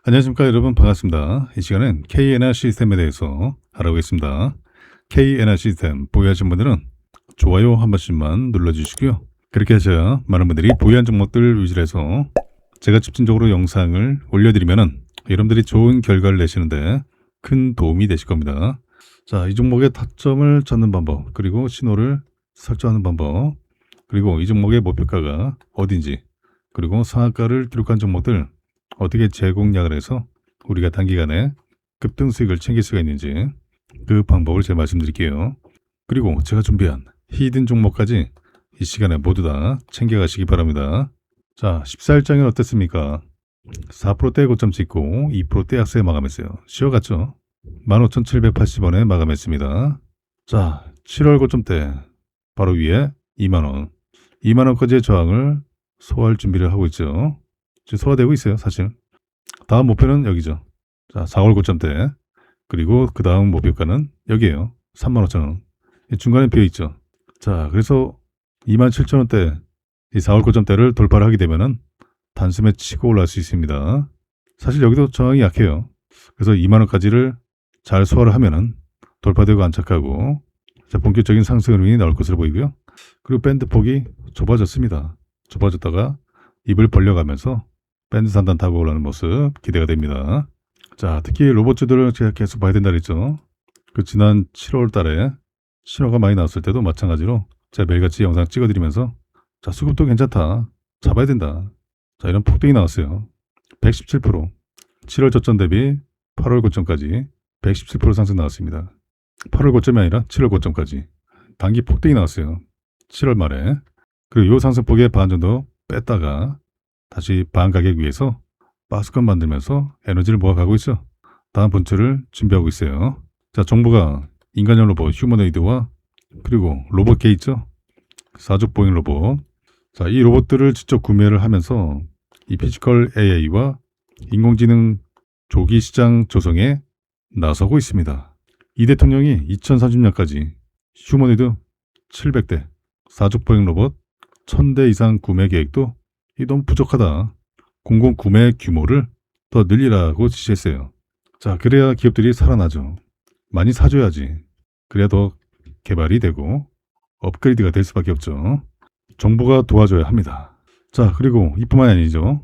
안녕하십니까 여러분, 반갑습니다. 이 시간은 K에나 시스템에 대해서 알아보겠습니다. K에나 시스템 보유하신 분들은 좋아요 한 번씩만 눌러주시고요. 그렇게 하셔야 많은 분들이 보유한 종목들 위주로 해서 제가 집중적으로 영상을 올려드리면은 여러분들이 좋은 결과를 내시는데 큰 도움이 되실 겁니다. 자, 이 종목의 타점을 찾는 방법, 그리고 신호를 설정하는 방법, 그리고 이 종목의 목표가가 어딘지, 그리고 상한가를 기록한 종목들 어떻게 재공략을 해서 우리가 단기간에 급등 수익을 챙길 수가 있는지 그 방법을 제가 말씀드릴게요. 그리고 제가 준비한 히든 종목까지 이 시간에 모두 다 챙겨가시기 바랍니다. 자, 14일장은 어땠습니까? 4%대 고점 찍고 2%대 약세에 마감했어요. 쉬어갔죠? 15,780원에 마감했습니다. 자, 7월 고점대 바로 위에 2만원, 2만원까지의 저항을 소화할 준비를 하고 있죠. 지금 소화되고 있어요, 사실. 다음 목표는 여기죠. 자, 4월 고점대. 그리고 그 다음 목표가는 여기에요. 35,000원. 중간에 비어있죠. 자, 그래서 27,000원대, 이 4월 고점대를 돌파를 하게 되면은 단숨에 치고 올라갈 수 있습니다. 사실 여기도 저항이 약해요. 그래서 2만원까지를 잘 소화를 하면은 돌파되고 안착하고, 자, 본격적인 상승 흐름이 나올 것으로 보이고요. 그리고 밴드 폭이 좁아졌습니다. 좁아졌다가 입을 벌려가면서 밴드 산단 타고 올라오는 모습 기대가 됩니다. 자, 특히 로봇주들을 제가 계속 봐야 된다 그랬죠. 그 지난 7월 달에 신호가 많이 나왔을 때도 마찬가지로 제가 매일같이 영상 찍어드리면서 자, 수급도 괜찮다, 잡아야 된다, 자, 이런 폭등이 나왔어요. 117%, 7월 저점 대비 8월 고점까지 117% 상승 나왔습니다. 8월 고점이 아니라 7월 고점까지 단기 폭등이 나왔어요. 7월 말에. 그리고 이 상승폭의 반 정도 뺐다가 다시 반 가격 위에서 박스권 만들면서 에너지를 모아가고 있어. 다음 분출을 준비하고 있어요. 자, 정부가 인간형 로봇 휴머노이드와 그리고 로봇 개 있죠. 사족 보행 로봇. 자, 이 로봇들을 직접 구매를 하면서 이 피지컬 AI와 인공지능 조기 시장 조성에 나서고 있습니다. 이 대통령이 2030년까지 휴머노이드 700대, 사족 보행 로봇 1000대 이상 구매 계획도 이 너무 부족하다, 공공 구매 규모를 더 늘리라고 지시했어요. 자, 그래야 기업들이 살아나죠. 많이 사줘야지. 그래야 더 개발이 되고 업그레이드가 될 수밖에 없죠. 정부가 도와줘야 합니다. 자, 그리고 이뿐만이 아니죠.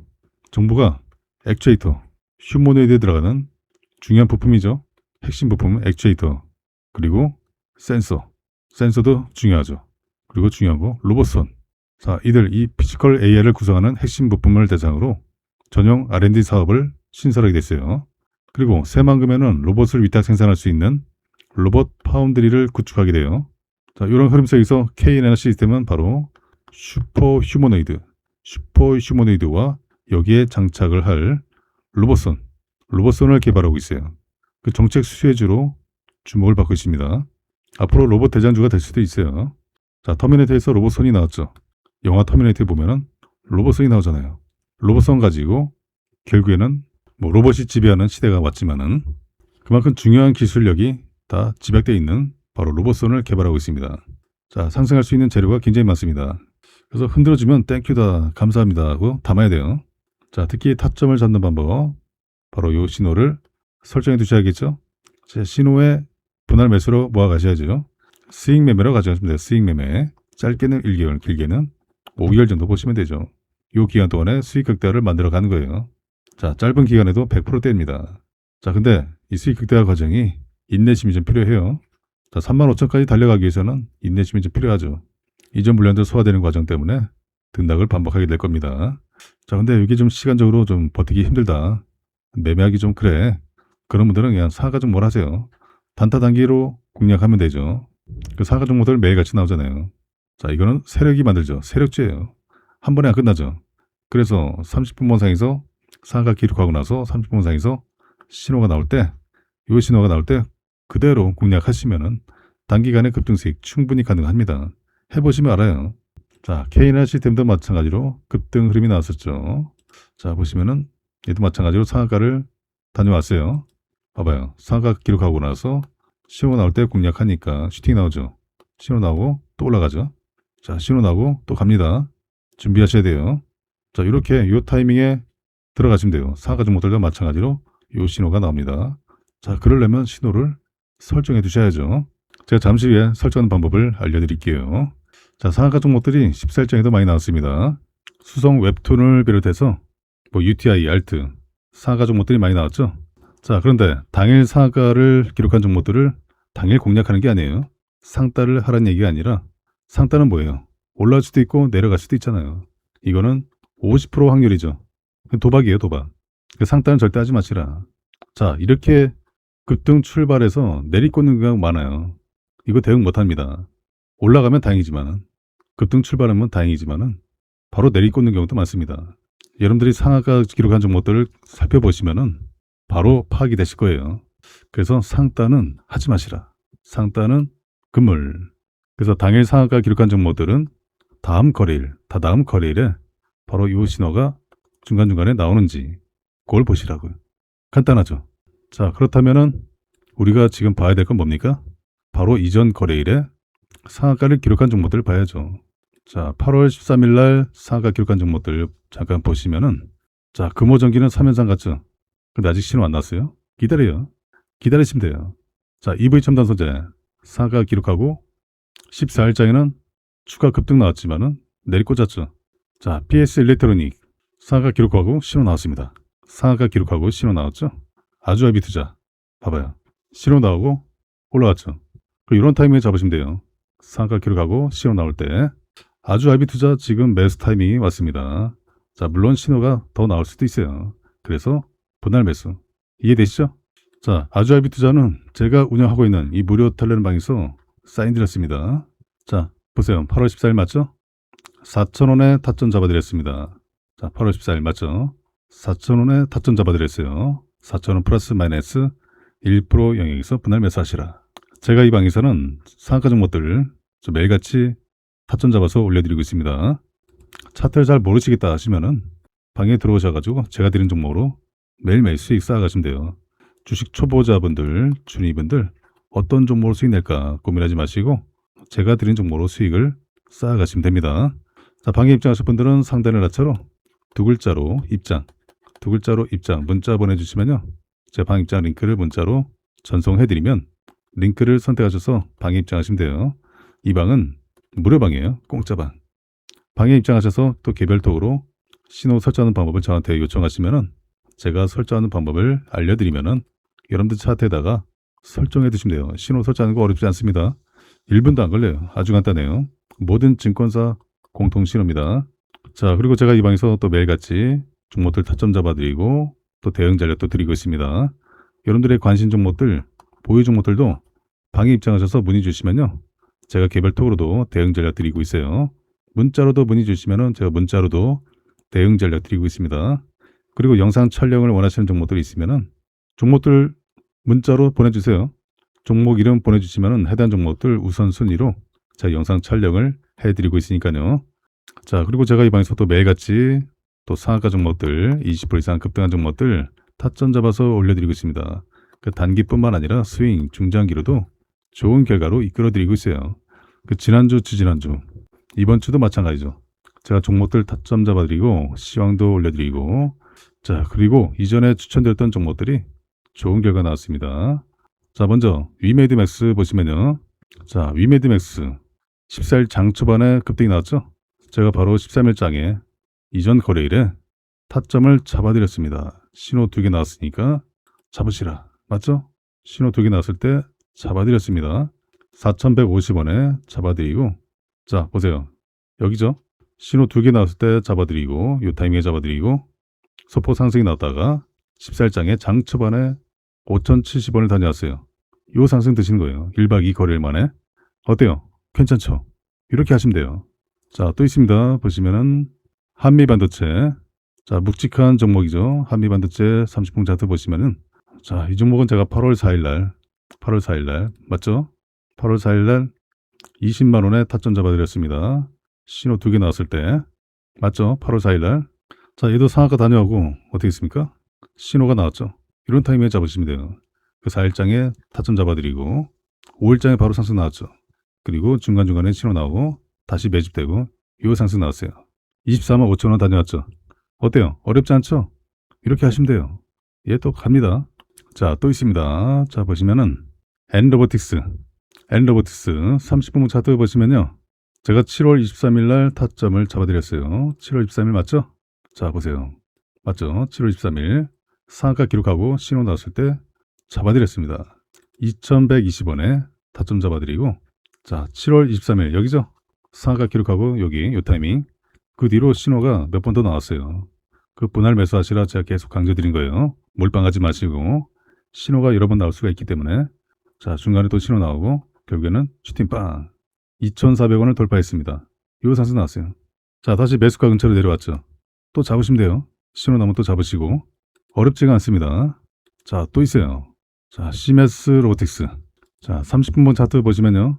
정부가 액추에이터, 휴머노이드에 들어가는 중요한 부품이죠. 핵심 부품은 액추에이터, 그리고 센서도 중요하죠. 그리고 중요한 거 로봇선. 자, 이 피지컬 AI를 구성하는 핵심 부품을 대상으로 전용 R&D 사업을 신설하게 됐어요. 그리고 새만금에는 로봇을 위탁 생산할 수 있는 로봇 파운드리를 구축하게 돼요. 자, 이런 흐름 속에서 K에너지 시스템은 바로 슈퍼 휴머노이드와 여기에 장착을 할 로봇선을 개발하고 있어요. 그 정책 수혜주로 주목을 받고 있습니다. 앞으로 로봇 대장주가 될 수도 있어요. 자, 터미네이터에서 로봇선이 나왔죠. 영화 터미네이터에 보면은 로봇선이 나오잖아요. 로봇선 가지고 결국에는 뭐 로봇이 지배하는 시대가 왔지만은 그만큼 중요한 기술력이 다 집약되어 있는 바로 로봇선을 개발하고 있습니다. 자, 상승할 수 있는 재료가 굉장히 많습니다. 그래서 흔들어주면 땡큐다, 감사합니다 하고 담아야 돼요. 자, 특히 타점을 잡는 방법, 바로 이 신호를 설정해 두셔야겠죠. 자, 신호에 분할 매수로 모아 가셔야죠. 스윙 매매로 가져가시면 돼요. 스윙 매매. 짧게는 1개월, 길게는 5개월 정도 보시면 되죠. 이 기간 동안에 수익 극대화를 만들어 가는 거예요. 자, 짧은 기간에도 100%대입니다. 자, 근데 이 수익 극대화 과정이 인내심이 좀 필요해요. 자, 35,000까지 달려가기 위해서는 인내심이 좀 필요하죠. 이전 물량들 소화되는 과정 때문에 등락을 반복하게 될 겁니다. 자, 근데 이게 좀 시간적으로 좀 버티기 힘들다, 매매하기 좀 그래, 그런 분들은 그냥 사가 좀 뭘 하세요. 단타 단기로 공략하면 되죠. 그 사가 종목들 매일같이 나오잖아요. 자, 이거는 세력이 만들죠. 세력주예요. 한 번에 안 끝나죠. 그래서 30분 원상에서 상한가 기록하고 나서 30분 원상에서 신호가 나올 때, 이 신호가 나올 때 그대로 공략하시면은 단기간에 급등 수익 충분히 가능합니다. 해보시면 알아요. 자, K나 시스템도 마찬가지로 급등 흐름이 나왔었죠. 자, 보시면은 얘도 마찬가지로 상한가를 다녀왔어요. 봐봐요. 상한가 기록하고 나서 신호 나올 때 공략하니까 슈팅 나오죠. 신호 나오고 또 올라가죠. 자, 신호 나오고 또 갑니다. 준비하셔야 돼요. 자, 이렇게 이 타이밍에 들어가시면 돼요. 상하가 종목들도 마찬가지로 요 신호가 나옵니다. 자, 그러려면 신호를 설정해 두셔야죠. 제가 잠시 후에 설정하는 방법을 알려드릴게요. 자, 상하가 종목들이 14일장에도 많이 나왔습니다. 수성 웹툰을 비롯해서 뭐 UTI, 알트, 상하가 종목들이 많이 나왔죠. 자, 그런데 당일 상하가를 기록한 종목들을 당일 공략하는 게 아니에요. 상따를 하라는 얘기가 아니라 상따는 뭐예요? 올라갈 수도 있고 내려갈 수도 있잖아요. 이거는 50% 확률이죠. 도박이에요, 도박. 상따는 절대 하지 마시라. 자, 이렇게 급등 출발해서 내리꽂는 경우가 많아요. 이거 대응 못합니다. 올라가면 다행이지만 급등 출발하면 다행이지만은 바로 내리꽂는 경우도 많습니다. 여러분들이 상하가 기록한 종목들을 살펴보시면은 바로 파악이 되실 거예요. 그래서 상따는 하지 마시라. 상따는 금물. 그래서 당일 상하가 기록한 종목들은 다음 거래일에 바로 이 신호가 중간중간에 나오는지 그걸 보시라고요. 간단하죠. 자, 그렇다면은 우리가 지금 봐야 될 건 뭡니까? 바로 이전 거래일에 상하가를 기록한 종목들을 봐야죠. 자, 8월 13일 날 상하가 기록한 종목들 잠깐 보시면은 자, 금호전기는 3연상 같죠? 근데 아직 신호 안 났어요. 기다려요. 기다리시면 돼요. 자, EV첨단 소재 상하가 기록하고 14일장에는 추가 급등 나왔지만은 내리꽂았죠. 자, PS 일렉트로닉 상하가 기록하고 신호 나왔습니다. 상하가 기록하고 신호 나왔죠. 아주아비 투자 봐봐요. 신호 나오고 올라갔죠. 이런 타이밍에 잡으시면 돼요. 상하가 기록하고 신호 나올 때 아주아비 투자 지금 매수 타이밍이 왔습니다. 자, 물론 신호가 더 나올 수도 있어요. 그래서 분할 매수 이해되시죠? 자, 아주아비 투자는 제가 운영하고 있는 이 무료 텔레그램방에서 사인 드렸습니다. 자, 보세요. 8월 14일 맞죠? 4,000원에 타점 잡아드렸습니다. 자, 8월 14일 맞죠? 4,000원에 타점 잡아드렸어요. 4,000원 플러스 마이너스 1% 영역에서 분할 매수하시라. 제가 이 방에서는 상한가 종목들 매일같이 타점 잡아서 올려드리고 있습니다. 차트를 잘 모르시겠다 하시면은 방에 들어오셔가지고 제가 드린 종목으로 매일매일 수익 쌓아가시면 돼요. 주식 초보자분들, 준위분들 어떤 종목으로 수익 낼까 고민하지 마시고 제가 드린 종목으로 수익을 쌓아가시면 됩니다. 자, 방에 입장하실 분들은 상단을 하차로 두 글자로 입장 문자 보내주시면요. 제 방 입장 링크를 문자로 전송해드리면 링크를 선택하셔서 방에 입장하시면 돼요. 이 방은 무료방이에요. 공짜방. 방에 입장하셔서 또 개별톡으로 신호 설정하는 방법을 저한테 요청하시면은 제가 설정하는 방법을 알려드리면은 여러분들 차트에다가 설정해 두시면 돼요. 신호 설정하는 거 어렵지 않습니다. 1분도 안 걸려요. 아주 간단해요. 모든 증권사 공통 신호입니다. 자, 그리고 제가 이 방에서 또 매일같이 종목들 타점 잡아드리고 또 대응 전략도 드리고 있습니다. 여러분들의 관심 종목들, 보유 종목들도 방에 입장하셔서 문의 주시면요. 제가 개별톡으로도 대응 전략 드리고 있어요. 문자로도 문의 주시면은 제가 문자로도 대응 전략 드리고 있습니다. 그리고 영상 촬영을 원하시는 종목들이 있으면은 종목들 문자로 보내주세요. 종목 이름 보내주시면은 해당 종목들 우선순위로 제가 영상 촬영을 해드리고 있으니까요. 자, 그리고 제가 이 방에서 또 매일같이 또 상한가 종목들 20% 이상 급등한 종목들 타점 잡아서 올려드리고 있습니다. 그 단기뿐만 아니라 스윙, 중장기로도 좋은 결과로 이끌어드리고 있어요. 그 지난주, 주지난주, 이번 주도 마찬가지죠. 제가 종목들 타점 잡아드리고 시황도 올려드리고 자, 그리고 이전에 추천드렸던 종목들이 좋은 결과 나왔습니다. 자, 먼저 위메드맥스 보시면요. 자, 위메드맥스 14일 장 초반에 급등이 나왔죠. 제가 바로 13일장에 이전 거래일에 타점을 잡아드렸습니다. 신호 2개 나왔으니까 잡으시라. 맞죠? 신호 2개 나왔을 때 잡아드렸습니다. 4,150원에 잡아드리고 자, 보세요. 여기죠. 신호 2개 나왔을 때 잡아드리고 이 타이밍에 잡아드리고 소폭 상승이 나왔다가 14일장에 장 초반에 5,070원을 다녀왔어요. 이 상승 드시는 거예요. 1박 2 거래일 만에. 어때요? 괜찮죠? 이렇게 하시면 돼요. 자, 또 있습니다. 보시면은 한미반도체. 자, 묵직한 종목이죠. 한미반도체 30분 차트 보시면은 자, 이 종목은 제가 8월 4일 날 맞죠? 8월 4일 날 20만 원에 타점 잡아드렸습니다. 신호 2개 나왔을 때 맞죠? 8월 4일 날. 자, 얘도 상한가 다녀오고 어떻게 있습니까? 신호가 나왔죠. 이런 타이밍에 잡으시면 돼요. 그 4일장에 타점 잡아드리고 5일장에 바로 상승 나왔죠. 그리고 중간중간에 신호 나오고 다시 매집되고 이 상승 나왔어요. 24만 5천 원 다녀왔죠. 어때요? 어렵지 않죠? 이렇게 하시면 돼요. 얘 또 갑니다. 자, 또 있습니다. 자, 보시면은 엔로보틱스 30분 차트 보시면요. 제가 7월 23일 날 타점을 잡아드렸어요. 7월 23일 맞죠? 자, 보세요. 맞죠? 7월 23일 상한가 기록하고 신호 나왔을 때 잡아드렸습니다. 2120원에 타점 잡아드리고, 자, 7월 23일 여기죠? 상한가 기록하고 여기 요 타이밍, 그 뒤로 신호가 몇 번 더 나왔어요. 그 분할 매수하시라 제가 계속 강조드린 거예요. 몰빵하지 마시고 신호가 여러 번 나올 수가 있기 때문에. 자, 중간에 또 신호 나오고 결국에는 슈팅 빵 2,400원을 돌파했습니다. 요 상승 나왔어요. 자, 다시 매수가 근처로 내려왔죠. 또 잡으시면 돼요. 신호 나오면 또 잡으시고. 어렵지가 않습니다. 자, 또 있어요. 자, 시메스 로보틱스. 자, 30분봉 차트 보시면요.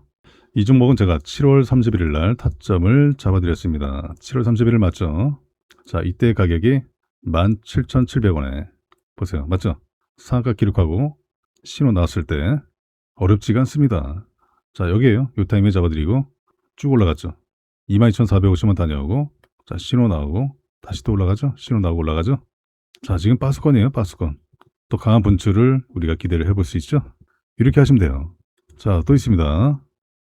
이 종목은 제가 7월 31일 날 타점을 잡아드렸습니다. 7월 31일 맞죠? 자, 이때 가격이 17,700원에 보세요. 맞죠? 상한가 기록하고 신호 나왔을 때 어렵지가 않습니다. 자, 여기에요. 요 타임에 잡아드리고 쭉 올라갔죠. 22,450원 다녀오고, 자, 신호 나오고 다시 또 올라가죠. 신호 나오고 올라가죠. 자, 지금 빠수권이에요. 빠수권. 또 강한 분출을 우리가 기대를 해볼 수 있죠. 이렇게 하시면 돼요. 자, 또 있습니다.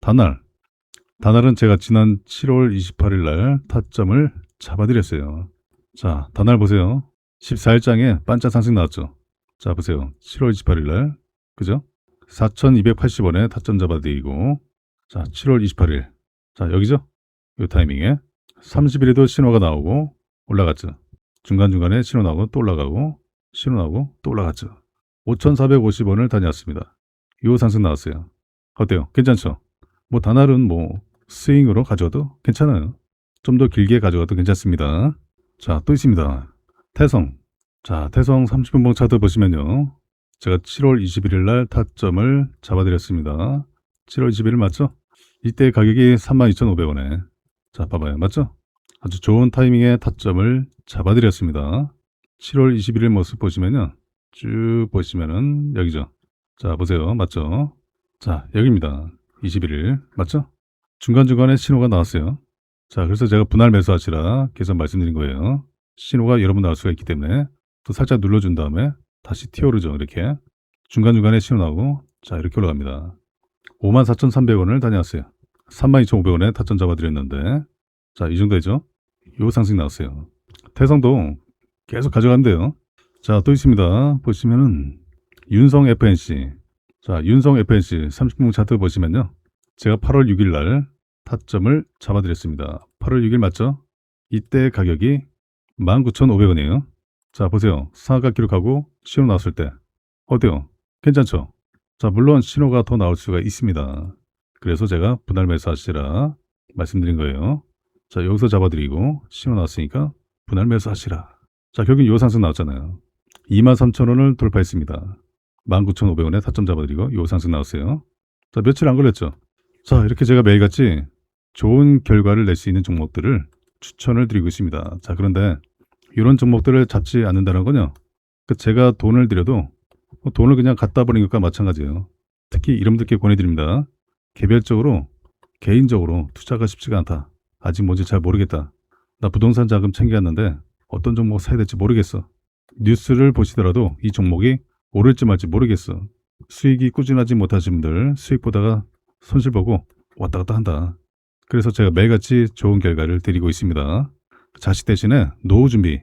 다날은 제가 지난 7월 28일 날 타점을 잡아드렸어요. 자, 다날 보세요. 14일장에 반짝 상승 나왔죠. 자, 보세요. 7월 28일 날, 그죠? 4,280원에 타점 잡아드리고, 자, 7월 28일. 자, 여기죠? 이 타이밍에 30일에도 신호가 나오고 올라갔죠. 중간중간에 신호 나오고 또 올라가고, 신호 나오고 또 올라갔죠. 5,450원을 다녔습니다. 이 상승 나왔어요. 어때요? 괜찮죠? 뭐 다날은 뭐 스윙으로 가져도 괜찮아요. 좀 더 길게 가져가도 괜찮습니다. 자, 또 있습니다. 태성. 자, 태성 30분봉 차트 보시면요. 제가 7월 21일 날 타점을 잡아드렸습니다. 7월 21일 맞죠? 이때 가격이 32,500원에. 자, 봐봐요. 맞죠? 아주 좋은 타이밍에 타점을 잡아드렸습니다. 7월 21일 모습 보시면요. 쭉 보시면은 여기죠. 자, 보세요. 맞죠? 자, 여기입니다. 21일. 맞죠? 중간중간에 신호가 나왔어요. 자, 그래서 제가 분할 매수하시라 계속 말씀드린 거예요. 신호가 여러 번 나올 수가 있기 때문에 또 살짝 눌러준 다음에 다시 튀어오르죠. 이렇게. 중간중간에 신호 나오고, 자, 이렇게 올라갑니다. 54,300원을 다녀왔어요. 32,500원에 타점 잡아드렸는데, 자, 이 정도죠. 요 상승 나왔어요. 태성도 계속 가져가면 돼요. 자, 또 있습니다. 보시면은 윤성 FNC. 자, 윤성 FNC 30분 차트 보시면요. 제가 8월 6일 날 타점을 잡아드렸습니다. 8월 6일 맞죠? 이때 가격이 19,500원이에요. 자, 보세요. 상한가 기록하고 신호 나왔을 때 어때요? 괜찮죠? 자, 물론 신호가 더 나올 수가 있습니다. 그래서 제가 분할 매수하시라 말씀드린 거예요. 자, 여기서 잡아드리고 신호 나왔으니까 분할 매수하시라. 자, 결국 요 상승 나왔잖아요. 23,000원을 돌파했습니다. 19,500원에 타점 잡아드리고 요 상승 나왔어요. 자, 며칠 안 걸렸죠? 자, 이렇게 제가 매일같이 좋은 결과를 낼 수 있는 종목들을 추천을 드리고 있습니다. 자, 그런데 이런 종목들을 잡지 않는다는 건요. 제가 돈을 들여도 돈을 그냥 갖다 버린 것과 마찬가지예요. 특히 이름들께 권해드립니다. 개별적으로, 개인적으로 투자가 쉽지가 않다. 아직 뭔지 잘 모르겠다. 나 부동산 자금 챙겨왔는데 어떤 종목 사야 될지 모르겠어. 뉴스를 보시더라도 이 종목이 오를지 말지 모르겠어. 수익이 꾸준하지 못하신 분들 수익 보다가 손실 보고 왔다 갔다 한다. 그래서 제가 매일같이 좋은 결과를 드리고 있습니다. 자식 대신에 노후 준비,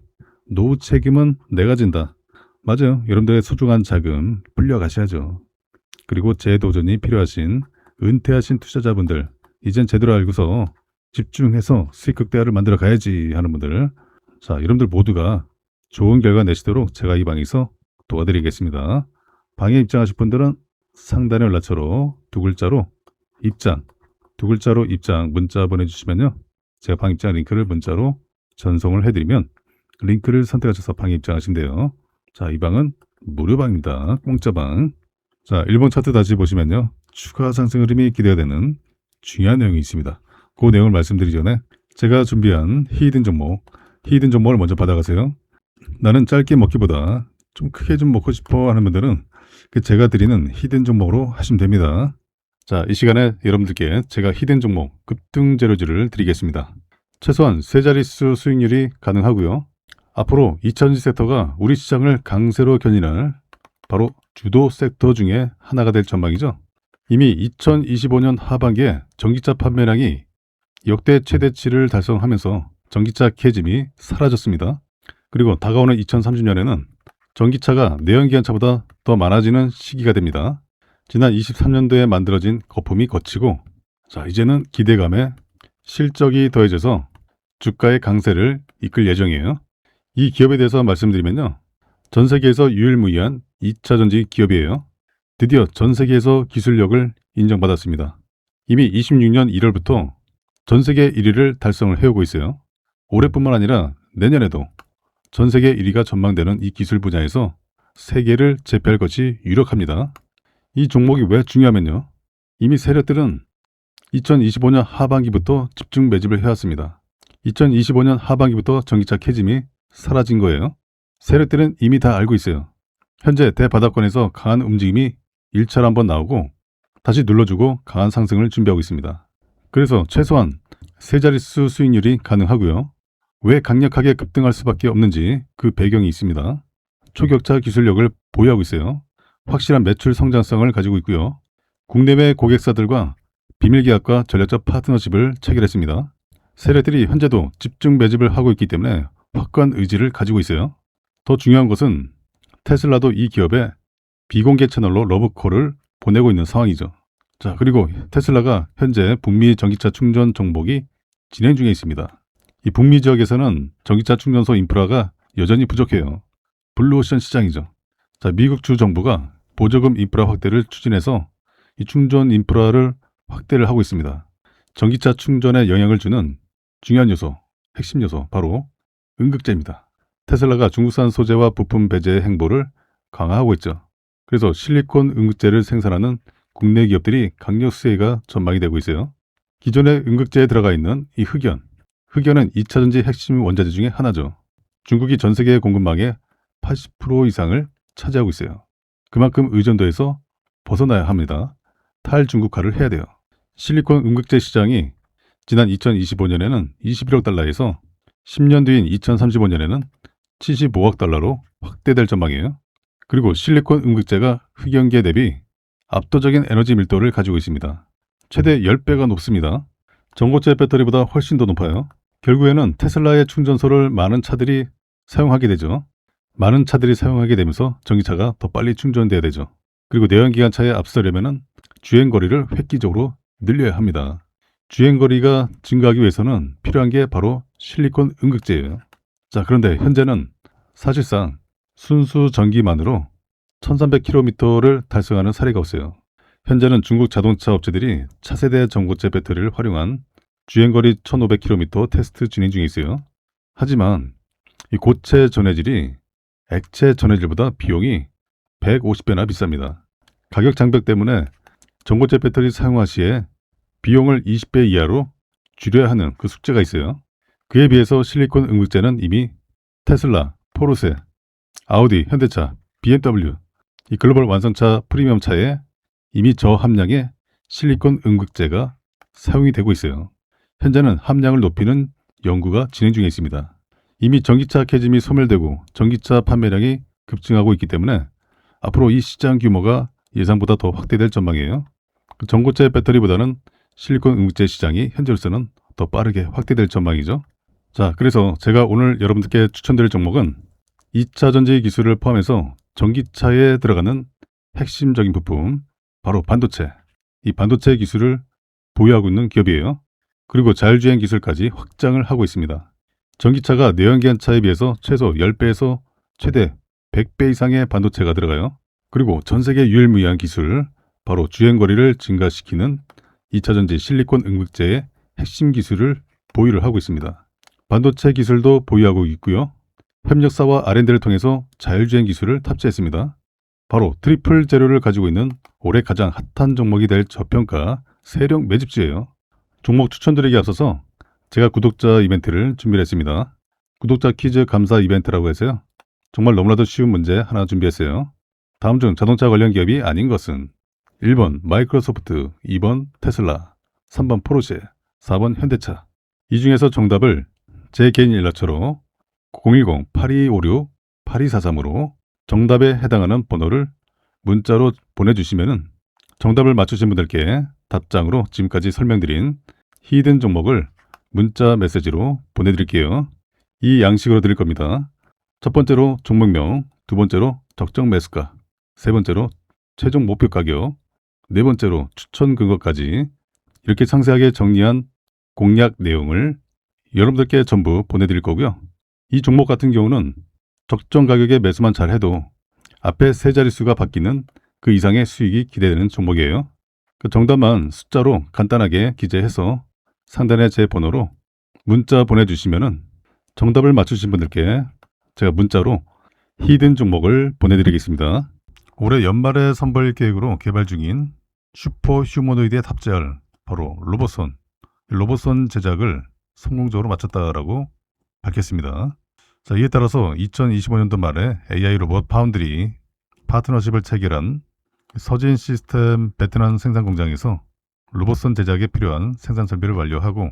노후 책임은 내가 진다. 맞아요. 여러분들의 소중한 자금 불려가셔야죠. 그리고 재도전이 필요하신 은퇴하신 투자자분들, 이젠 제대로 알고서 집중해서 수익 극대화를 만들어 가야지 하는 분들, 자, 여러분들 모두가 좋은 결과 내시도록 제가 이 방에서 도와드리겠습니다. 방에 입장하실 분들은 상단의 연락처로 두 글자로 입장 문자 보내주시면요. 제가 방 입장 링크를 문자로 전송을 해드리면 링크를 선택하셔서 방에 입장하시면 돼요. 자, 이 방은 무료방입니다. 공짜방. 자, 일본 차트 다시 보시면요. 추가 상승 흐름이 기대가 되는 중요한 내용이 있습니다. 그 내용을 말씀드리기 전에 제가 준비한 히든 종목을 먼저 받아가세요. 나는 짧게 먹기보다 좀 크게 좀 먹고 싶어 하는 분들은 제가 드리는 히든 종목으로 하시면 됩니다. 자, 이 시간에 여러분들께 제가 히든 종목 급등 재료주를 드리겠습니다. 최소한 세 자릿수 수익률이 가능하고요. 앞으로 2차전지 섹터가 우리 시장을 강세로 견인할 바로 주도 섹터 중에 하나가 될 전망이죠. 이미 2025년 하반기에 전기차 판매량이 역대 최대치를 달성하면서 전기차 캐즘이 사라졌습니다. 그리고 다가오는 2030년에는 전기차가 내연기관차보다 더 많아지는 시기가 됩니다. 지난 23년도에 만들어진 거품이 거치고 이제는 기대감에 실적이 더해져서 주가의 강세를 이끌 예정이에요. 이 기업에 대해서 말씀드리면요. 전 세계에서 유일무이한 2차전지 기업이에요. 드디어 전 세계에서 기술력을 인정받았습니다. 이미 26년 1월부터 전 세계 1위를 달성을 해오고 있어요. 올해뿐만 아니라 내년에도 전 세계 1위가 전망되는 이 기술 분야에서 세계를 제패할 것이 유력합니다. 이 종목이 왜 중요하면요. 이미 세력들은 2025년 하반기부터 집중 매집을 해왔습니다. 2025년 하반기부터 전기차 캐즘이 사라진 거예요. 세력들은 이미 다 알고 있어요. 현재 대바닥권에서 강한 움직임이 1차로 한번 나오고 다시 눌러주고 강한 상승을 준비하고 있습니다. 그래서 최소한 세 자릿수 수익률이 가능하고요. 왜 강력하게 급등할 수밖에 없는지 그 배경이 있습니다. 초격차 기술력을 보유하고 있어요. 확실한 매출 성장성을 가지고 있고요. 국내외 고객사들과 비밀계약과 전략적 파트너십을 체결했습니다. 세력들이 현재도 집중 매집을 하고 있기 때문에 확고한 의지를 가지고 있어요. 더 중요한 것은 테슬라도 이 기업에 비공개 채널로 러브콜을 보내고 있는 상황이죠. 그리고 테슬라가 현재 북미 전기차 충전 정복이 진행 중에 있습니다. 이 북미 지역에서는 전기차 충전소 인프라가 여전히 부족해요. 블루오션 시장이죠. 미국 주 정부가 보조금 인프라 확대를 추진해서 이 충전 인프라를 확대를 하고 있습니다. 전기차 충전에 영향을 주는 중요한 요소, 핵심 요소 바로 음극재입니다. 테슬라가 중국산 소재와 부품 배제 행보를 강화하고 있죠. 그래서 실리콘 음극재를 생산하는 국내 기업들이 강력 수혜가 전망이 되고 있어요. 기존의 음극재에 들어가 있는 이 흑연은 2차전지 핵심 원자재 중에 하나죠. 중국이 전 세계 공급망의 80% 이상을 차지하고 있어요. 그만큼 의존도에서 벗어나야 합니다. 탈중국화를 해야 돼요. 실리콘 음극재 시장이 지난 2025년에는 21억 달러에서 10년 뒤인 2035년에는 75억 달러로 확대될 전망이에요. 그리고 실리콘 음극재가 흑연계 대비 압도적인 에너지 밀도를 가지고 있습니다. 최대 10배가 높습니다. 전고체 배터리보다 훨씬 더 높아요. 결국에는 테슬라의 충전소를 많은 차들이 사용하게 되죠. 많은 차들이 사용하게 되면서 전기차가 더 빨리 충전돼야 되죠. 그리고 내연기관차에 앞서려면 주행거리를 획기적으로 늘려야 합니다. 주행거리가 증가하기 위해서는 필요한 게 바로 실리콘 음극재예요. 그런데 현재는 사실상 순수 전기만으로 1300km를 달성하는 사례가 없어요. 현재는 중국 자동차 업체들이 차세대 전고체 배터리를 활용한 주행거리 1500km 테스트 진행 중에 있어요. 하지만 이 고체 전해질이 액체 전해질보다 비용이 150배나 비쌉니다. 가격 장벽 때문에 전고체 배터리 사용화 시에 비용을 20배 이하로 줄여야 하는 그 숙제가 있어요. 그에 비해서 실리콘 음극재는 이미 테슬라, 포르쉐, 아우디, 현대차, BMW, 이 글로벌 완성차 프리미엄 차에 이미 저함량의 실리콘 음극재가 사용이 되고 있어요. 현재는 함량을 높이는 연구가 진행 중에 있습니다. 이미 전기차 캐즘이 소멸되고 전기차 판매량이 급증하고 있기 때문에 앞으로 이 시장 규모가 예상보다 더 확대될 전망이에요. 전고체 배터리보다는 실리콘 음극재 시장이 현재로서는 더 빠르게 확대될 전망이죠. 그래서 제가 오늘 여러분들께 추천드릴 종목은 2차 전지 기술을 포함해서 전기차에 들어가는 핵심적인 부품, 바로 반도체. 이 반도체 기술을 보유하고 있는 기업이에요. 그리고 자율주행 기술까지 확장을 하고 있습니다. 전기차가 내연기관차에 비해서 최소 10배에서 최대 100배 이상의 반도체가 들어가요. 그리고 전 세계 유일무이한 기술, 바로 주행거리를 증가시키는 2차전지 실리콘 음극재의 핵심 기술을 보유를 하고 있습니다. 반도체 기술도 보유하고 있고요. 협력사와 R&D를 통해서 자율주행 기술을 탑재했습니다. 바로 트리플 재료를 가지고 있는 올해 가장 핫한 종목이 될 저평가 세력 매집주예요. 종목 추천드리기 앞서서 제가 구독자 이벤트를 준비했습니다. 구독자 퀴즈 감사 이벤트라고 해서요. 정말 너무나도 쉬운 문제 하나 준비했어요. 다음 중 자동차 관련 기업이 아닌 것은 1번 마이크로소프트, 2번 테슬라, 3번 포르쉐, 4번 현대차. 이 중에서 정답을 제 개인 연락처로 010-8256-8243으로 정답에 해당하는 번호를 문자로 보내주시면 정답을 맞추신 분들께 답장으로 지금까지 설명드린 히든 종목을 문자 메시지로 보내드릴게요. 이 양식으로 드릴 겁니다. 첫 번째로 종목명, 두 번째로 적정 매수가, 세 번째로 최종 목표 가격, 네 번째로 추천 근거까지 이렇게 상세하게 정리한 공략 내용을 여러분들께 전부 보내드릴 거고요. 이 종목 같은 경우는 적정 가격에 매수만 잘 해도 앞에 세 자릿수가 바뀌는 그 이상의 수익이 기대되는 종목이에요. 그 정답만 숫자로 간단하게 기재해서 상단에 제 번호로 문자 보내주시면 정답을 맞추신 분들께 제가 문자로 히든 종목을 보내드리겠습니다. 올해 연말에 선보일 계획으로 개발 중인 슈퍼 휴머노이드에 탑재할 바로 로봇손 제작을 성공적으로 마쳤다라고 밝혔습니다. 자, 이에 따라서 2025년도 말에 AI 로봇 파운드리 파트너십을 체결한 서진 시스템 베트남 생산 공장에서 로봇선 제작에 필요한 생산 설비를 완료하고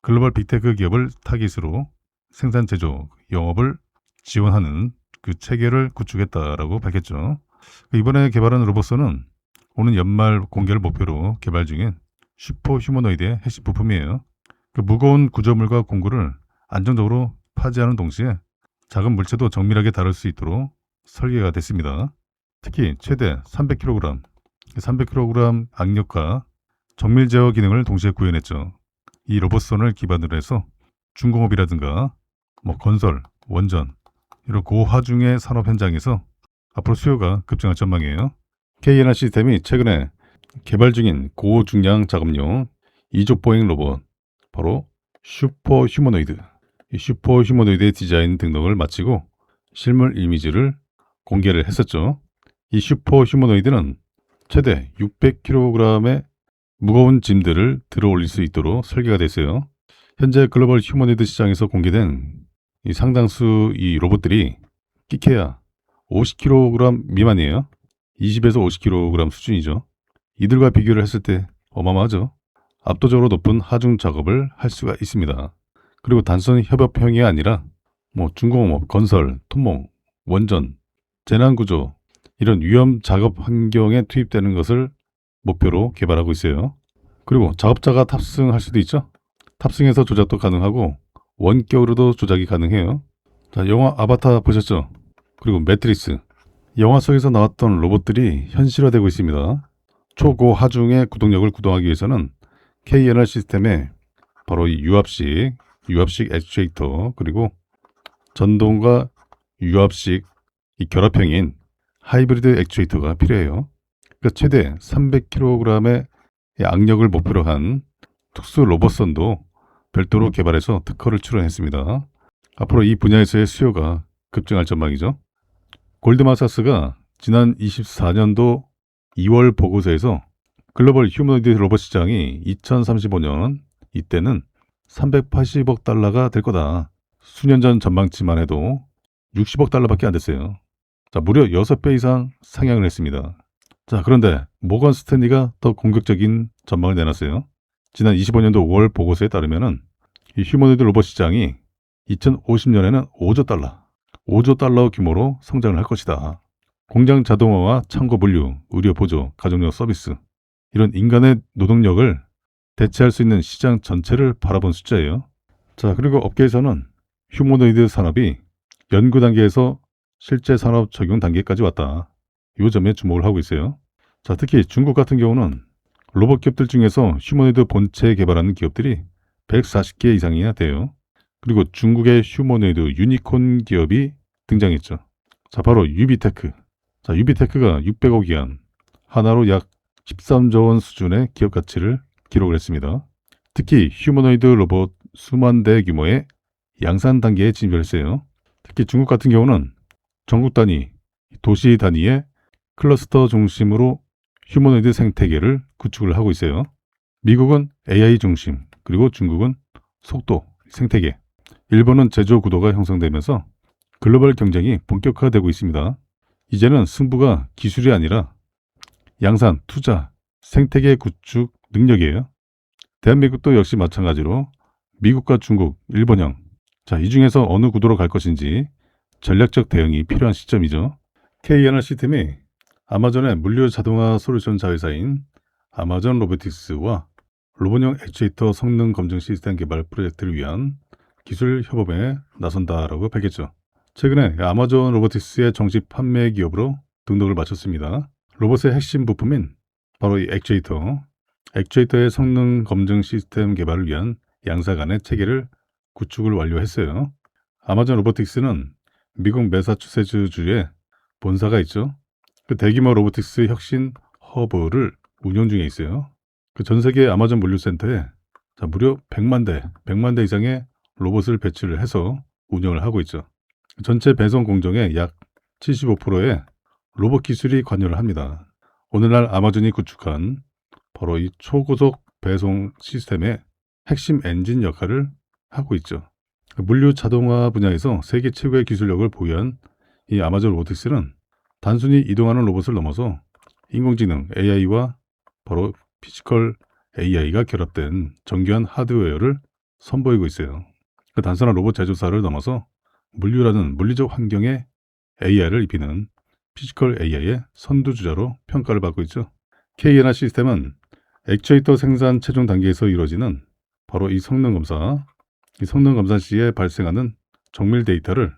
글로벌 빅테크 기업을 타깃으로 생산 제조 영업을 지원하는 그 체계를 구축했다라고 밝혔죠. 이번에 개발한 로봇선은 오는 연말 공개를 목표로 개발 중인 슈퍼 휴머노이드의 핵심 부품이에요. 그 무거운 구조물과 공구를 안정적으로 파지하는 동시에 작은 물체도 정밀하게 다룰 수 있도록 설계가 됐습니다. 특히 최대 300kg 악력과 정밀 제어 기능을 동시에 구현했죠. 이 로봇선을 기반으로 해서 중공업이라든가 건설, 원전 이런 고하중의 산업 현장에서 앞으로 수요가 급증할 전망이에요. K&R 시스템이 최근에 개발 중인 고중량 작업용 이족 보행 로봇 바로 슈퍼 휴머노이드, 이 슈퍼 휴머노이드의 디자인 등록을 마치고 실물 이미지를 공개를 했었죠. 이 슈퍼 휴머노이드는 최대 600kg의 무거운 짐들을 들어 올릴 수 있도록 설계가 됐어요. 현재 글로벌 휴머노이드 시장에서 공개된 이 상당수 이 로봇들이 끼케야 50kg 미만이에요. 20에서 50kg 수준이죠. 이들과 비교를 했을 때 어마어마하죠. 압도적으로 높은 하중 작업을 할 수가 있습니다. 그리고 단순 협업형이 아니라 중공업, 건설, 토목, 원전, 재난구조 이런 위험 작업 환경에 투입되는 것을 목표로 개발하고 있어요. 그리고 작업자가 탑승할 수도 있죠. 탑승해서 조작도 가능하고 원격으로도 조작이 가능해요. 자, 영화 아바타 보셨죠? 그리고 매트리스, 영화 속에서 나왔던 로봇들이 현실화되고 있습니다. 초고하중의 구동력을 구동하기 위해서는 K&R 시스템에 바로 이 유압식 액추에이터 그리고 전동과 유압식 이 결합형인 하이브리드 액추에이터가 필요해요. 그러니까 최대 300kg의 악력을 목표로 한 특수 로봇선도 별도로 개발해서 특허를 출원했습니다. 앞으로 이 분야에서의 수요가 급증할 전망이죠. 골드만삭스가 지난 24년도 2월 보고서에서 글로벌 휴머노이드 로봇 시장이 2035년 이때는 380억 달러가 될 거다. 수년 전 전망치만 해도 60억 달러밖에 안 됐어요. 자, 무려 6배 이상 상향을 했습니다. 자, 그런데 모건 스탠리가 더 공격적인 전망을 내놨어요. 지난 25년도 5월 보고서에 따르면은 이 휴머노이드 로봇 시장이 2050년에는 5조 달러 규모로 성장을 할 것이다. 공장 자동화와 창고 물류, 의료 보조, 가정용 서비스 이런 인간의 노동력을 대체할 수 있는 시장 전체를 바라본 숫자예요. 자, 그리고 업계에서는 휴머노이드 산업이 연구 단계에서 실제 산업 적용 단계까지 왔다. 이 점에 주목을 하고 있어요. 자, 특히 중국 같은 경우는 로봇 기업들 중에서 휴머노이드 본체 개발하는 기업들이 140개 이상이나 돼요. 그리고 중국의 휴머노이드 유니콘 기업이 등장했죠. 자, 바로 유비테크. 자, 유비테크가 600억 위안, 하나로 약 13조 원 수준의 기업 가치를 기록을 했습니다. 특히 휴머노이드 로봇 수만 대 규모의 양산 단계에 진입했어요. 특히 중국 같은 경우는 전국 단위, 도시 단위의 클러스터 중심으로 휴머노이드 생태계를 구축을 하고 있어요. 미국은 AI 중심, 그리고 중국은 속도, 생태계, 일본은 제조 구도가 형성되면서 글로벌 경쟁이 본격화되고 있습니다. 이제는 승부가 기술이 아니라 양산, 투자, 생태계 구축 능력이에요. 대한민국도 역시 마찬가지로 미국과 중국, 일본형 자, 이 중에서 어느 구도로 갈 것인지 전략적 대응이 필요한 시점이죠. KNR 시스템이 아마존의 물류 자동화 솔루션 자회사인 아마존 로보틱스와 로봇용 액추에이터 성능 검증 시스템 개발 프로젝트를 위한 기술 협업에 나선다라고 밝혔죠. 최근에 아마존 로보틱스의 정식 판매 기업으로 등록을 마쳤습니다. 로봇의 핵심 부품인 바로 이 액추에이터의 성능 검증 시스템 개발을 위한 양사 간의 체계를 구축을 완료했어요. 아마존 로보틱스는 미국 매사추세츠주에 본사가 있죠. 그 대규모 로보틱스 혁신 허브를 운영 중에 있어요. 그 전 세계 아마존 물류센터에 무려 100만 대 이상의 로봇을 배치를 해서 운영을 하고 있죠. 전체 배송 공정의 약 75%의 로봇 기술이 관여를 합니다. 오늘날 아마존이 구축한 바로 이 초고속 배송 시스템의 핵심 엔진 역할을 하고 있죠. 물류 자동화 분야에서 세계 최고의 기술력을 보유한 이 아마존 로보틱스는 단순히 이동하는 로봇을 넘어서 인공지능 AI와 바로 피지컬 AI가 결합된 정교한 하드웨어를 선보이고 있어요. 그 단순한 로봇 제조사를 넘어서 물류라는 물리적 환경에 AI를 입히는 피지컬 AI의 선두주자로 평가를 받고 있죠. KNR 시스템은 액추에이터 생산 최종 단계에서 이루어지는 바로 이 성능 검사 시에 발생하는 정밀 데이터를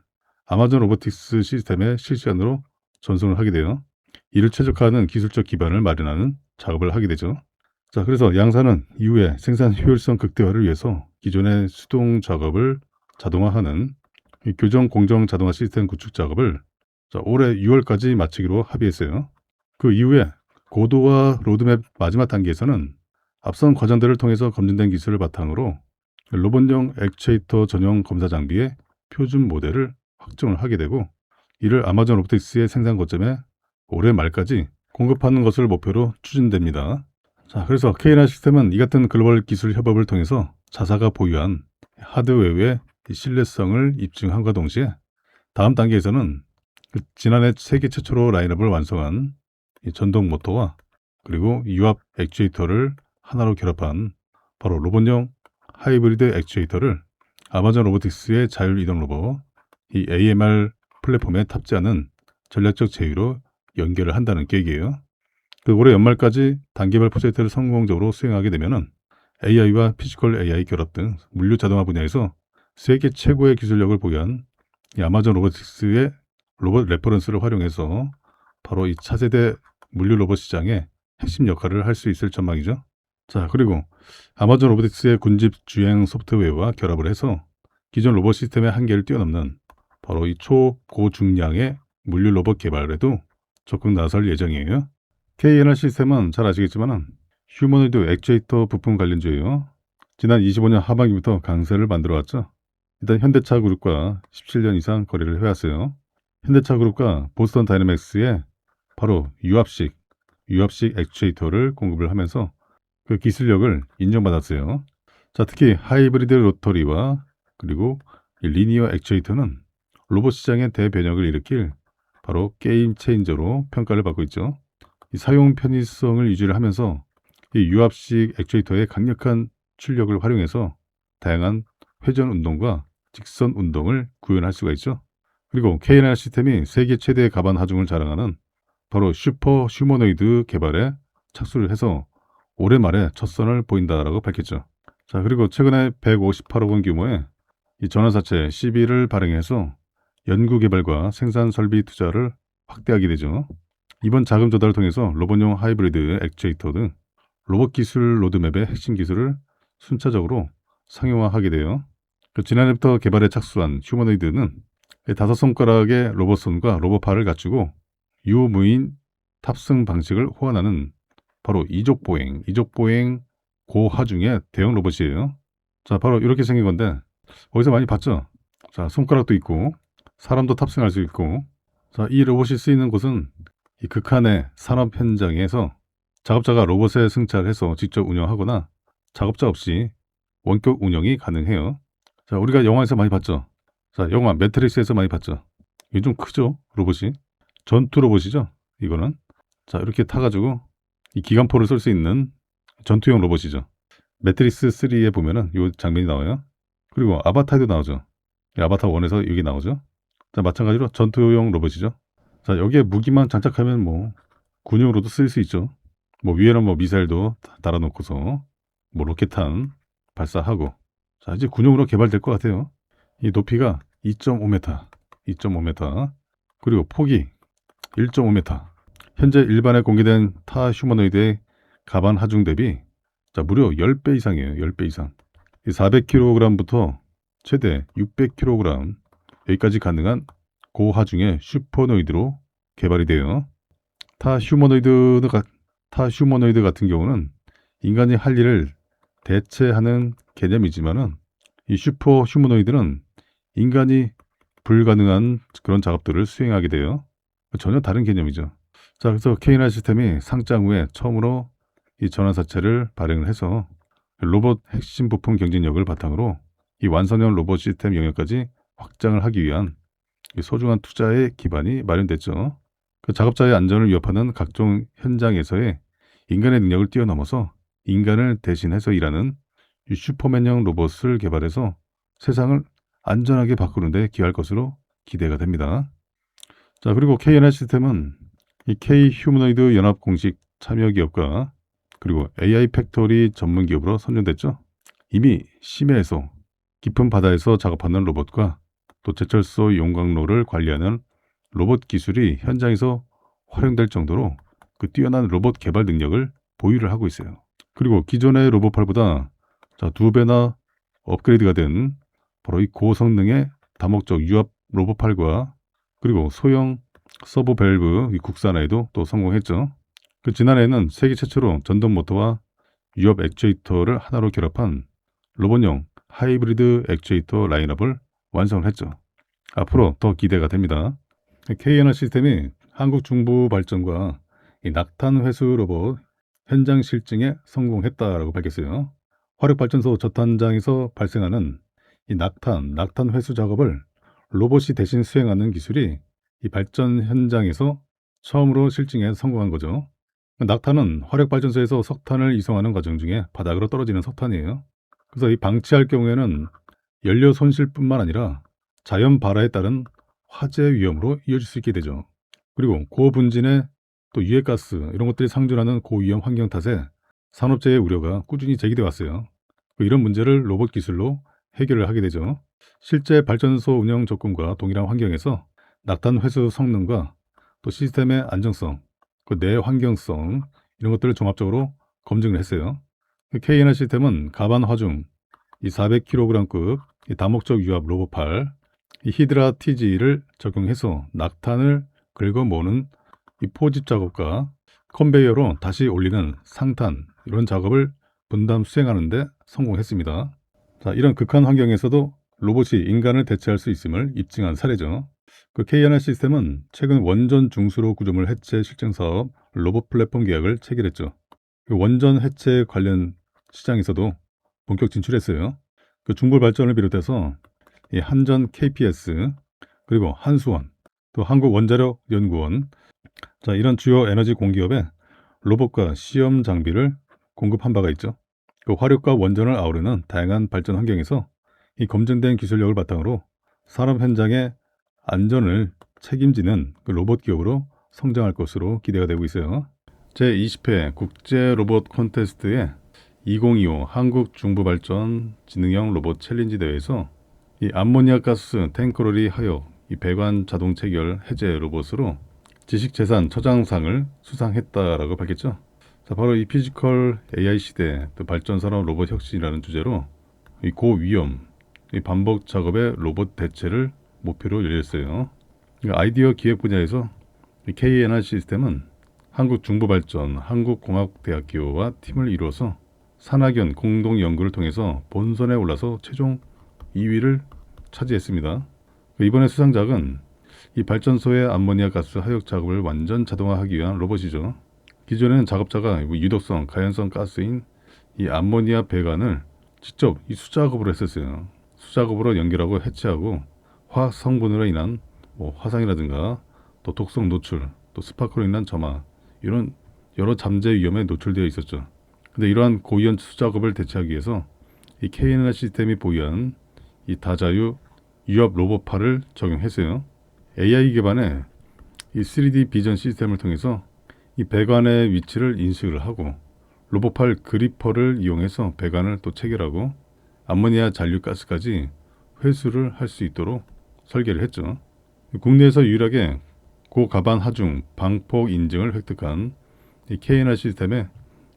아마존 로보틱스 시스템에 실시간으로 전송을 하게 돼요. 이를 최적화하는 기술적 기반을 마련하는 작업을 하게 되죠. 자, 그래서 양사는 이후에 생산 효율성 극대화를 위해서 기존의 수동 작업을 자동화하는 이 교정 공정 자동화 시스템 구축 작업을 올해 6월까지 마치기로 합의했어요. 그 이후에 고도화 로드맵 마지막 단계에서는 앞선 과정들을 통해서 검증된 기술을 바탕으로 로봇용 액추에이터 전용 검사 장비의 표준 모델을 확정을 하게 되고, 이를 아마존 로보틱스의 생산 거점에 올해 말까지 공급하는 것을 목표로 추진됩니다. 자, 그래서 KNR 시스템은 이 같은 글로벌 기술 협업을 통해서 자사가 보유한 하드웨어의 신뢰성을 입증함과 동시에 다음 단계에서는 지난해 세계 최초로 라인업을 완성한 전동 모터와 그리고 유압 액추에이터를 하나로 결합한 바로 로봇용 하이브리드 액추에이터를 아마존 로보틱스의 자율 이동 로봇 이 AMR 플랫폼에 탑재하는 전략적 제휴로 연결을 한다는 계획이에요. 그 올해 연말까지 단계별 프로젝트를 성공적으로 수행하게 되면은 AI와 피지컬 AI 결합 등 물류 자동화 분야에서 세계 최고의 기술력을 보유한 이 아마존 로보틱스의 로봇 레퍼런스를 활용해서 바로 이 차세대 물류 로봇 시장의 핵심 역할을 할 수 있을 전망이죠. 자, 그리고 아마존 로보틱스의 군집 주행 소프트웨어와 결합을 해서 기존 로봇 시스템의 한계를 뛰어넘는 바로 이 초고중량의 물류 로봇 개발에도 적극 나설 예정이에요. KNR 시스템은 잘 아시겠지만 휴머노이드 액추에이터 부품 관련주예요. 지난 25년 하반기부터 강세를 만들어 왔죠. 일단 현대차 그룹과 17년 이상 거래를 해왔어요. 현대차 그룹과 보스턴 다이내믹스에 바로 유압식 액추에이터를 공급을 하면서 그 기술력을 인정받았어요. 자, 특히 하이브리드 로터리와 그리고 리니어 액추에이터는 로봇 시장의 대변혁을 일으킬 바로 게임 체인저로 평가를 받고 있죠. 이 사용 편의성을 유지를 하면서 이 유압식 액추에이터의 강력한 출력을 활용해서 다양한 회전 운동과 직선 운동을 구현할 수가 있죠. 그리고 KNR 시스템이 세계 최대의 가반 하중을 자랑하는 바로 슈퍼 휴머노이드 개발에 착수를 해서 올해 말에 첫 선을 보인다라고 밝혔죠. 자, 그리고 최근에 158억 원 규모의 이 전환사채 CB를 발행해서 연구개발과 생산 설비 투자를 확대하게 되죠. 이번 자금 조달을 통해서 로봇용 하이브리드 액추에이터 등 로봇 기술 로드맵의 핵심 기술을 순차적으로 상용화하게 돼요. 지난해부터 개발에 착수한 휴머노이드는 5손가락의 로봇손과 로봇팔을 갖추고 유무인 탑승 방식을 호환하는 바로 이족보행 고하중의 대형 로봇이에요. 자, 바로 이렇게 생긴 건데 어디서 많이 봤죠? 자, 손가락도 있고 사람도 탑승할 수 있고, 자, 이 로봇이 쓰이는 곳은 이 극한의 산업 현장에서 작업자가 로봇에 승차해서 직접 운영하거나 작업자 없이 원격 운영이 가능해요. 자, 우리가 영화에서 많이 봤죠? 자, 영화 매트릭스에서 많이 봤죠? 이게 좀 크죠? 로봇이. 전투 로봇이죠? 이거는. 자, 이렇게 타가지고 이 기관포를 쏠 수 있는 전투용 로봇이죠. 매트릭스 3에 보면은 이 장면이 나와요. 그리고 아바타에도 나오죠. 아바타 1에서 여기 나오죠. 자, 마찬가지로 전투용 로봇이죠. 자, 여기에 무기만 장착하면 뭐 군용으로도 쓸 수 있죠. 뭐 위에는 뭐 미사일도 달아놓고서 뭐 로켓탄 발사하고, 자, 이제 군용으로 개발될 것 같아요. 이 높이가 2.5m, 2.5m, 그리고 폭이 1.5m. 현재 일반에 공개된 타 휴머노이드의 가반 하중 대비 자, 무려 10배 이상이에요. 10배 이상. 400kg부터 최대 600kg 여기까지 가능한 고하중의 슈퍼노이드로 개발이 돼요. 타 휴머노이드 같은 경우는 인간이 할 일을 대체하는 개념이지만은 이 슈퍼 휴머노이드는 인간이 불가능한 그런 작업들을 수행하게 돼요. 전혀 다른 개념이죠. 자, 그래서 K9 시스템이 상장 후에 처음으로 이 전환사채를 발행을 해서 로봇 핵심 부품 경쟁력을 바탕으로 이 완성형 로봇 시스템 영역까지 확장을 하기 위한 소중한 투자의 기반이 마련됐죠. 그 작업자의 안전을 위협하는 각종 현장에서의 인간의 능력을 뛰어넘어서 인간을 대신해서 일하는 이 슈퍼맨형 로봇을 개발해서 세상을 안전하게 바꾸는 데 기여할 것으로 기대가 됩니다. 자, 그리고 K&N 시스템은 이 K 휴머노이드 연합 공식 참여 기업과 그리고 AI 팩토리 전문 기업으로 선정됐죠. 이미 심해에서 깊은 바다에서 작업하는 로봇과 또 제철소 용광로를 관리하는 로봇 기술이 현장에서 활용될 정도로 그 뛰어난 로봇 개발 능력을 보유를 하고 있어요. 그리고 기존의 로봇팔보다 자, 2배나 업그레이드가 된 바로 이 고성능의 다목적 유압 로봇팔과 그리고 소형 서브 밸브 이 국산화에도 또 성공했죠. 그 지난해에는 세계 최초로 전동 모터와 유압 액추에이터를 하나로 결합한 로봇용 하이브리드 액추에이터 라인업을 완성을 했죠. 앞으로 더 기대가 됩니다. K&N 시스템이 한국 중부 발전과 이 낙탄 회수 로봇 현장 실증에 성공했다라고 밝혔어요. 화력발전소 젖탄장에서 발생하는 이 낙탄 회수 작업을 로봇이 대신 수행하는 기술이 이 발전 현장에서 처음으로 실증에 성공한 거죠. 낙탄은 화력발전소에서 석탄을 이송하는 과정 중에 바닥으로 떨어지는 석탄이에요. 그래서 이 방치할 경우에는 연료 손실뿐만 아니라 자연 발화에 따른 화재 위험으로 이어질 수 있게 되죠. 그리고 고분진의 또 유해가스 이런 것들이 상존하는 고위험 환경 탓에 산업재해 우려가 꾸준히 제기돼 왔어요. 이런 문제를 로봇 기술로 해결을 하게 되죠. 실제 발전소 운영 조건과 동일한 환경에서 낙탄 회수 성능과 또 시스템의 안정성, 그 내 환경성 이런 것들을 종합적으로 검증을 했어요. K&N 시스템은 가반 화중 이 400kg급 이 다목적 유압 로봇팔 이 히드라 TG를 적용해서 낙탄을 긁어 모으는 이 포집 작업과 컨베이어로 다시 올리는 상탄 이런 작업을 분담 수행하는 데 성공했습니다. 자, 이런 극한 환경에서도 로봇이 인간을 대체할 수 있음을 입증한 사례죠. 그 K&N 시스템은 최근 원전 중수로 구조물 해체 실증 사업 로봇 플랫폼 계약을 체결했죠. 그 원전 해체 관련 시장에서도 본격 진출했어요. 그 중불 발전을 비롯해서 이 한전 KPS 그리고 한수원 또 한국원자력연구원 자, 이런 주요 에너지 공기업에 로봇과 시험 장비를 공급한 바가 있죠. 그 화력과 원전을 아우르는 다양한 발전 환경에서 이 검증된 기술력을 바탕으로 산업 현장의 안전을 책임지는 그 로봇 기업으로 성장할 것으로 기대가 되고 있어요. 제20회 국제 로봇 콘테스트의 2025 한국 중부발전 지능형 로봇 챌린지 대회에서 이 암모니아 가스 탱크로리 하역 이 배관 자동 체결 해제 로봇으로 지식재산 처장상을 수상했다라고 밝혔죠. 자, 바로 이 피지컬 AI 시대 또 발전산업 로봇 혁신이라는 주제로 이 고위험 이 반복 작업의 로봇 대체를 목표로 열렸어요. 아이디어 기획 분야에서 이 K&N 시스템은 한국중부발전 한국공학대학교와 팀을 이루어서 산학연 공동 연구를 통해서 본선에 올라서 최종 2위를 차지했습니다. 이번에 수상작은 이 발전소의 암모니아 가스 하역 작업을 완전 자동화하기 위한 로봇이죠. 기존에는 작업자가 유독성, 가연성 가스인 이 암모니아 배관을 직접 이 수작업으로 했었어요. 수작업으로 연결하고 해체하고 화학 성분으로 인한 화상이라든가 또 독성 노출, 또 스파크로 인한 점화 이런 여러 잠재 위험에 노출되어 있었죠. 근데 이러한 고위험 수작업을 대체하기 위해서 이 K&N 시스템이 보유한 이 다자유 유압 로봇팔을 적용했어요. AI 기반의 이 3D 비전 시스템을 통해서 이 배관의 위치를 인식을 하고 로봇팔 그리퍼를 이용해서 배관을 또 체결하고 암모니아 잔류가스까지 회수를 할 수 있도록 설계를 했죠. 국내에서 유일하게 고가반 하중 방폭 인증을 획득한 이 KNR 시스템에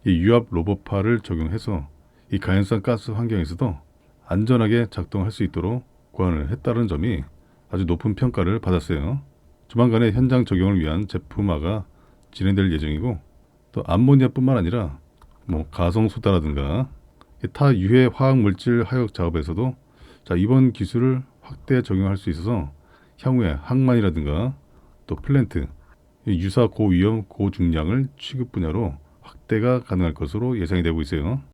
이 유압 로봇팔을 적용해서 이 가연성 가스 환경에서도 안전하게 작동할 수 있도록 고안을 했다는 점이 아주 높은 평가를 받았어요. 조만간에 현장 적용을 위한 제품화가 진행될 예정이고, 또 암모니아뿐만 아니라 뭐 가성소다라든가 타 유해 화학 물질 하역 작업에서도 이번 기술을 확대 적용할 수 있어서 향후에 항만이라든가 또 플랜트, 유사 고위험 고중량을 취급 분야로 확대가 가능할 것으로 예상이 되고 있어요.